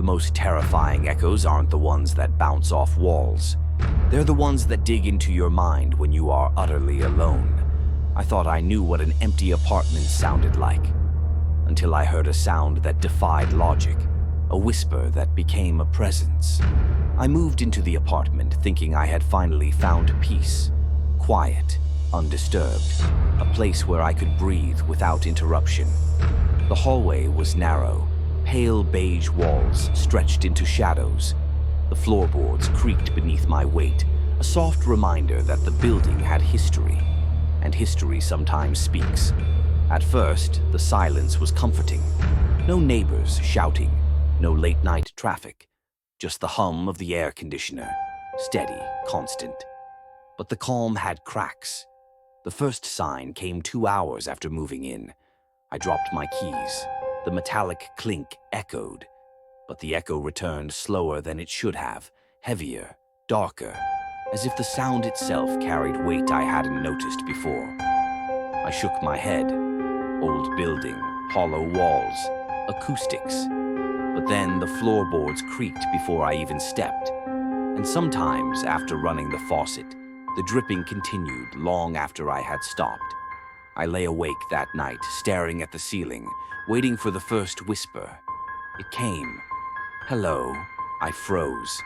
most terrifying echoes aren't the ones that bounce off walls. They're the ones that dig into your mind when you are utterly alone. I thought I knew what an empty apartment sounded like, until I heard a sound that defied logic, a whisper that became a presence. I moved into the apartment thinking I had finally found peace, quiet, undisturbed, a place where I could breathe without interruption. The hallway was narrow, pale beige walls stretched into shadows. The floorboards creaked beneath my weight, a soft reminder that the building had history, and history sometimes speaks. At first, the silence was comforting. No neighbors shouting, no late-night traffic, just the hum of the air conditioner, steady, constant. But the calm had cracks. The first sign came 2 hours after moving in. I dropped my keys. The metallic clink echoed, but the echo returned slower than it should have, heavier, darker, as if the sound itself carried weight I hadn't noticed before. I shook my head. Old building, hollow walls, acoustics. But then the floorboards creaked before I even stepped. And sometimes, after running the faucet, the dripping continued long after I had stopped. I lay awake that night, staring at the ceiling, waiting for the first whisper. It came. Hello. I froze.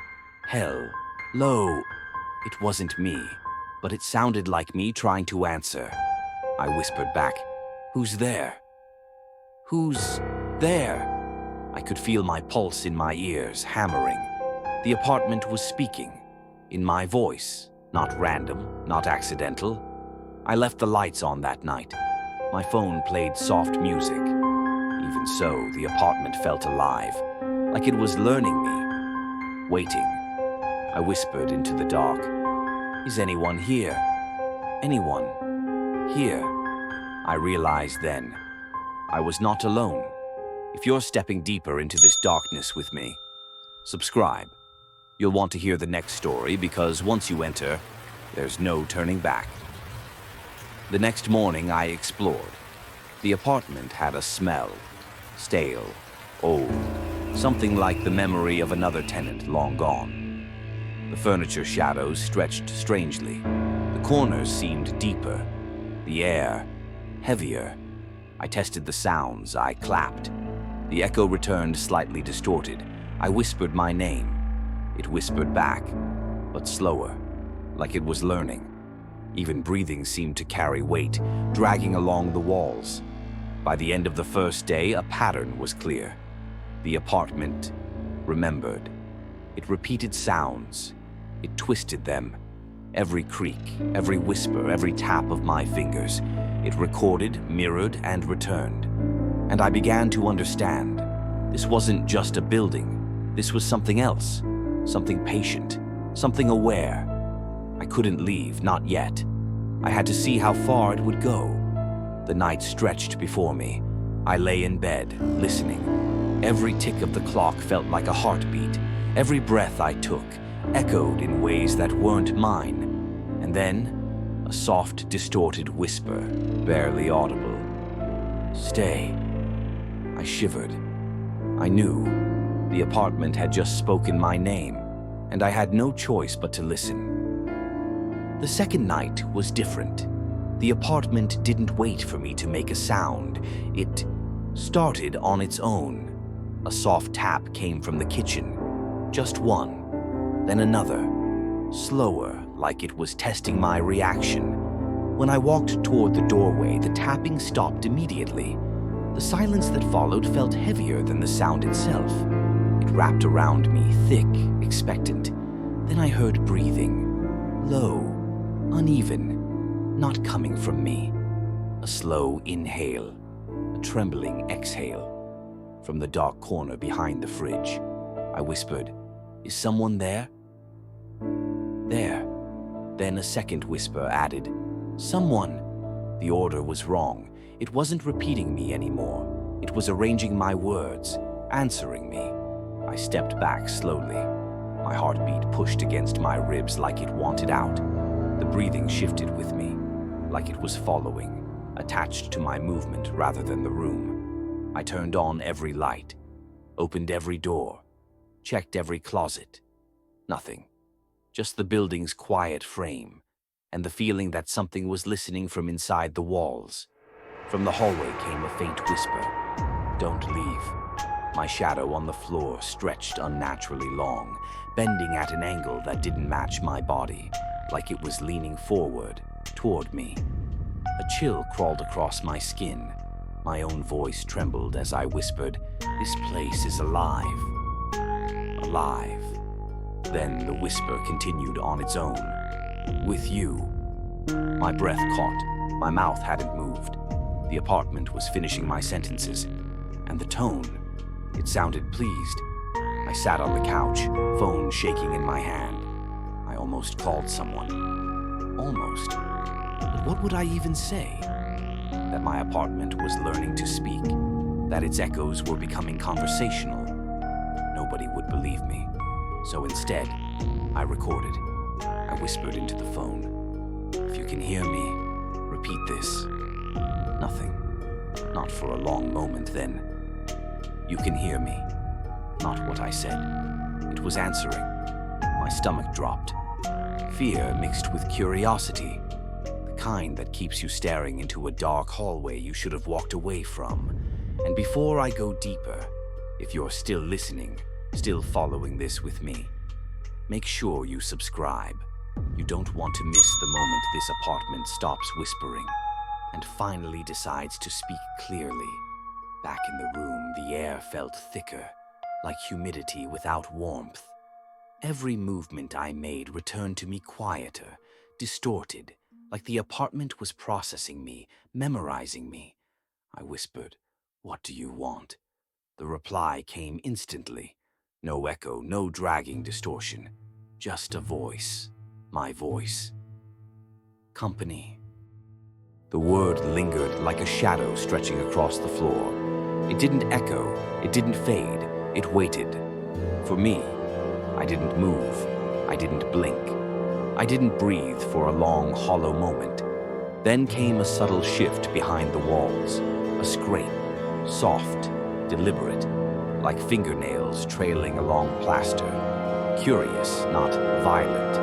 Hello. It wasn't me, but it sounded like me trying to answer. I whispered back, "Who's there? Who's there?" I could feel my pulse in my ears, hammering. The apartment was speaking, in my voice, not random, not accidental. I left the lights on that night. My phone played soft music. Even so, the apartment felt alive, like it was learning me, waiting. I whispered into the dark, "Is anyone here? Anyone here?" I realized then, I was not alone. If you're stepping deeper into this darkness with me, subscribe. You'll want to hear the next story because once you enter, there's no turning back. The next morning I explored. The apartment had a smell, stale, old, something like the memory of another tenant long gone. The furniture shadows stretched strangely. The corners seemed deeper, the air heavier. I tested the sounds, I clapped. The echo returned slightly distorted. I whispered my name. It whispered back, but slower, like it was learning. Even breathing seemed to carry weight, dragging along the walls. By the end of the first day, a pattern was clear. The apartment remembered. It repeated sounds. It twisted them. Every creak, every whisper, every tap of my fingers. It recorded, mirrored, and returned. And I began to understand. This wasn't just a building. This was something else. Something patient. Something aware. I couldn't leave, not yet. I had to see how far it would go. The night stretched before me. I lay in bed, listening. Every tick of the clock felt like a heartbeat. Every breath I took echoed in ways that weren't mine. And then, a soft, distorted whisper, barely audible. "Stay." I shivered. I knew. The apartment had just spoken my name, and I had no choice but to listen. The second night was different. The apartment didn't wait for me to make a sound. It started on its own. A soft tap came from the kitchen. Just one, then another, slower, like it was testing my reaction. When I walked toward the doorway, the tapping stopped immediately. The silence that followed felt heavier than the sound itself. It wrapped around me, thick, expectant. Then I heard breathing, low, uneven, not coming from me. A slow inhale, a trembling exhale. From the dark corner behind the fridge, I whispered, "Is someone there?" "There." Then a second whisper added, "Someone." The order was wrong. It wasn't repeating me anymore. It was arranging my words, answering me. I stepped back slowly. My heartbeat pushed against my ribs like it wanted out. The breathing shifted with me, like it was following, attached to my movement rather than the room. I turned on every light, opened every door, Checked every closet. Nothing. Just the building's quiet frame, and the feeling that something was listening from inside the walls. From the hallway came a faint whisper. "Don't leave." My shadow on the floor stretched unnaturally long, bending at an angle that didn't match my body, like it was leaning forward, toward me. A chill crawled across my skin. My own voice trembled as I whispered, "This place is alive." Alive. Then the whisper continued on its own. "With you." My breath caught. My mouth hadn't moved. The apartment was finishing my sentences. And the tone, it sounded pleased. I sat on the couch, phone shaking in my hand. I almost called someone. Almost. But what would I even say? That my apartment was learning to speak. That its echoes were becoming conversational. Nobody would believe me. So instead, I recorded. I whispered into the phone. "If you can hear me, repeat this." Nothing. Not for a long moment then. "You can hear me." Not what I said. It was answering. My stomach dropped. Fear mixed with curiosity. The kind that keeps you staring into a dark hallway you should have walked away from. And before I go deeper, if you're still listening, still following this with me, make sure you subscribe. You don't want to miss the moment this apartment stops whispering and finally decides to speak clearly. Back in the room, the air felt thicker, like humidity without warmth. Every movement I made returned to me quieter, distorted, like the apartment was processing me, memorizing me. I whispered, "What do you want?" The reply came instantly. No echo, no dragging distortion. Just a voice. My voice. "Company." The word lingered like a shadow stretching across the floor. It didn't echo, it didn't fade, it waited. For me, I didn't move, I didn't blink. I didn't breathe for a long, hollow moment. Then came a subtle shift behind the walls, a scrape, soft, deliberate, like fingernails trailing along plaster. Curious, not violent.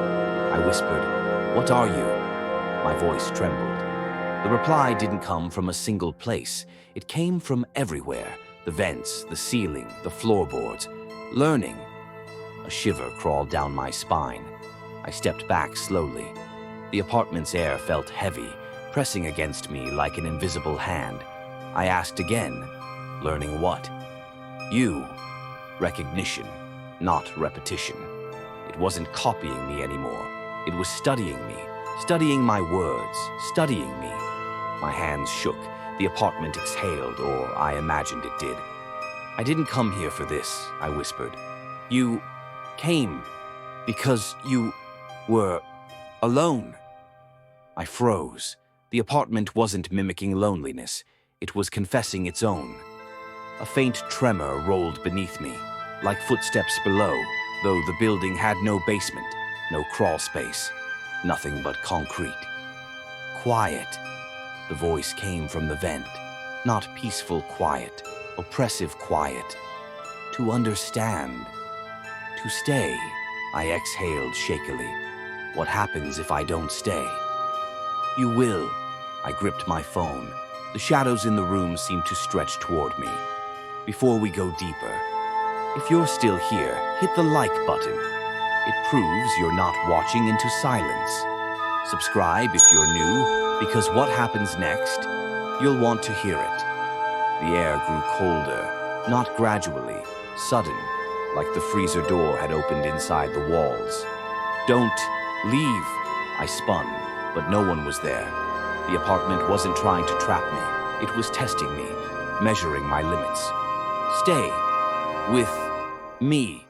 I whispered, "What are you?" My voice trembled. The reply didn't come from a single place. It came from everywhere. The vents, the ceiling, the floorboards. Learning. A shiver crawled down my spine. I stepped back slowly. The apartment's air felt heavy, pressing against me like an invisible hand. I asked again, "Learning what?" "You." Recognition, not repetition. It wasn't copying me anymore. It was studying me, studying my words, studying me. My hands shook. The apartment exhaled, or I imagined it did. "I didn't come here for this," I whispered. "You came because you were alone." I froze. The apartment wasn't mimicking loneliness. It was confessing its own. A faint tremor rolled beneath me, like footsteps below, though the building had no basement, no crawl space, nothing but concrete. "Quiet." The voice came from the vent. Not peaceful quiet, oppressive quiet. "To understand. To stay." I exhaled shakily. "What happens if I don't stay?" "You will." I gripped my phone. The shadows in the room seemed to stretch toward me. "Before we go deeper, if you're still here, hit the like button. It proves you're not watching into silence. Subscribe if you're new, because what happens next, you'll want to hear it." The air grew colder, not gradually, sudden, like the freezer door had opened inside the walls. "Don't leave." I spun, but no one was there. The apartment wasn't trying to trap me. It was testing me, measuring my limits. "Stay. With me."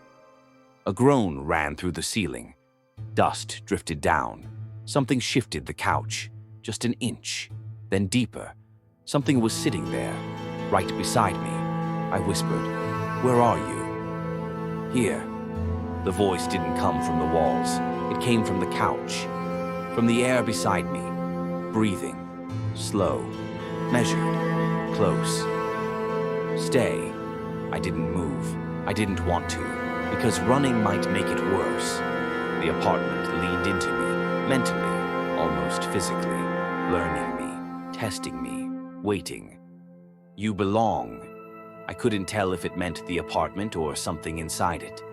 A groan ran through the ceiling. Dust drifted down. Something shifted the couch, just an inch, then deeper. Something was sitting there, right beside me. I whispered, "Where are you?" "Here." The voice didn't come from the walls. It came from the couch, from the air beside me. Breathing, slow, measured, close. "Stay." I didn't move. I didn't want to. because running might make it worse. The apartment leaned into me, mentally, almost physically, learning me, testing me, waiting. You belong. I couldn't tell if it meant the apartment or something inside it.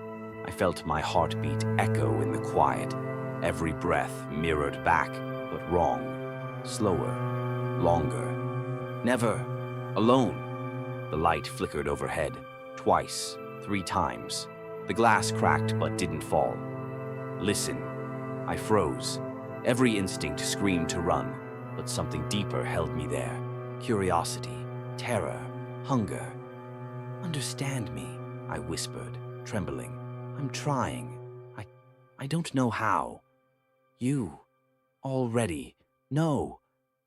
I felt my heartbeat echo in the quiet, every breath mirrored back, but wrong, slower, longer. Never alone. The light flickered overhead, twice, 3 times. The glass cracked but didn't fall. Listen. I froze. Every instinct screamed to run, but something deeper held me there. Curiosity, terror, hunger. Understand me, I whispered, trembling. I'm trying. I don't know how. You already know.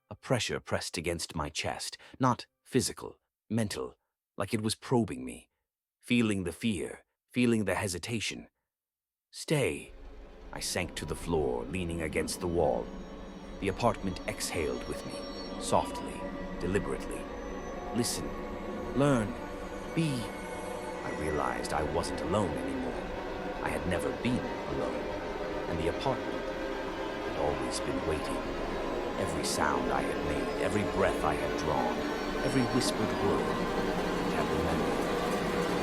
A pressure pressed against my chest, not physical, mental, like it was probing me. Feeling the fear, feeling the hesitation. Stay. I sank to the floor, leaning against the wall. The apartment exhaled with me, softly, deliberately. Listen, learn, be. I realized I wasn't alone anymore. I had never been alone, and the apartment had always been waiting. Every sound I had made, every breath I had drawn, every whispered word, it had remembered.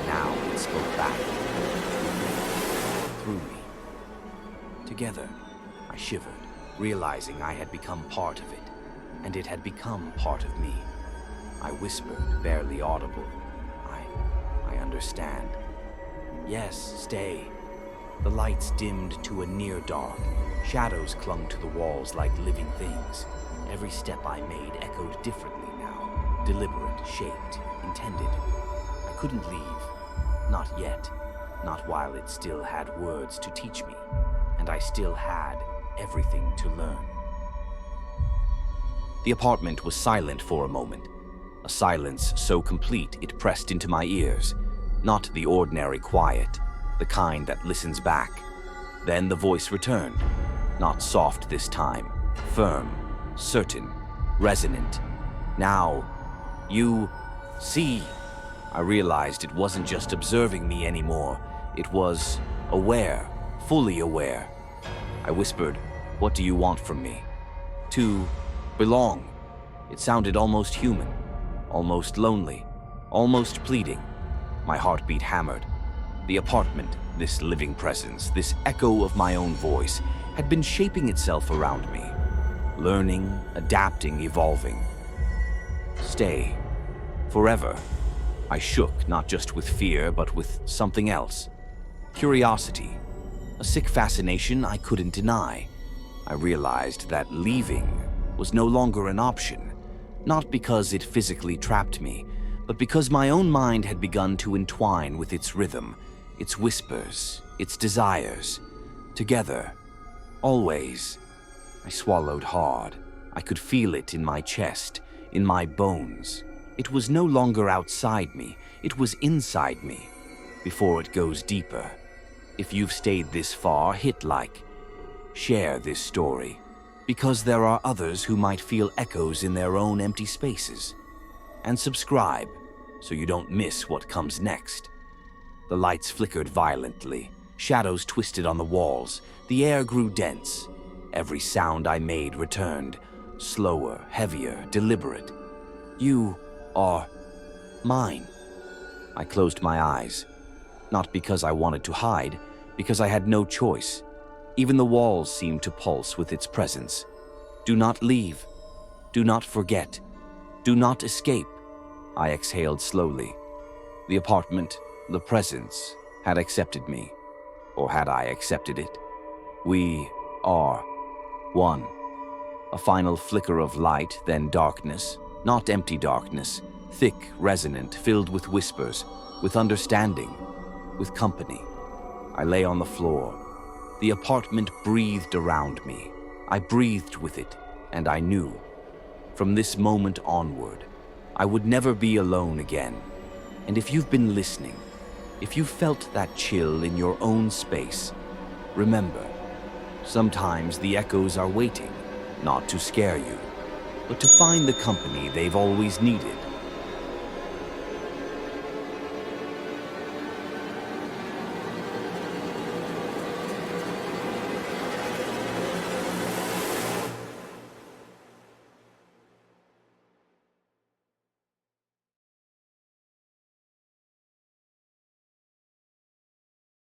Now it spoke back, through me. Together, I shivered, realizing I had become part of it, and it had become part of me. I whispered, barely audible. I understand. Yes, stay. The lights dimmed to a near dark. Shadows clung to the walls like living things. Every step I made echoed differently now. Deliberate, shaped, intended. I couldn't leave. Not yet. Not while it still had words to teach me. And I still had everything to learn. The apartment was silent for a moment. A silence so complete it pressed into my ears. Not the ordinary quiet, the kind that listens back. Then the voice returned. Not soft this time, firm, certain, resonant. Now, you see. I realized it wasn't just observing me anymore. It was aware, fully aware. I whispered, "What do you want from me?" To belong. It sounded almost human, almost lonely, almost pleading. My heartbeat hammered. The apartment, this living presence, this echo of my own voice, had been shaping itself around me, learning, adapting, evolving. Stay. Forever. I shook, not just with fear, but with something else. Curiosity. A sick fascination I couldn't deny. I realized that leaving was no longer an option, not because it physically trapped me, but because my own mind had begun to entwine with its rhythm, its whispers, its desires. Together. Always. I swallowed hard. I could feel it in my chest, in my bones. It was no longer outside me, it was inside me. Before it goes deeper, if you've stayed this far, hit like. Share this story, because there are others who might feel echoes in their own empty spaces. And subscribe, so you don't miss what comes next. The lights flickered violently, shadows twisted on the walls, the air grew dense. Every sound I made returned, slower, heavier, deliberate. You are mine. I closed my eyes, not because I wanted to hide, because I had no choice. Even the walls seemed to pulse with its presence. Do not leave. Do not forget. Do not escape. I exhaled slowly. The apartment, the presence, had accepted me. Or had I accepted it? We are one. A final flicker of light, then darkness. Not empty darkness, thick, resonant, filled with whispers, with understanding, with company. I lay on the floor. The apartment breathed around me. I breathed with it, and I knew. From this moment onward, I would never be alone again. And if you've been listening, if you felt that chill in your own space, remember, sometimes the echoes are waiting, not to scare you, but to find the company they've always needed.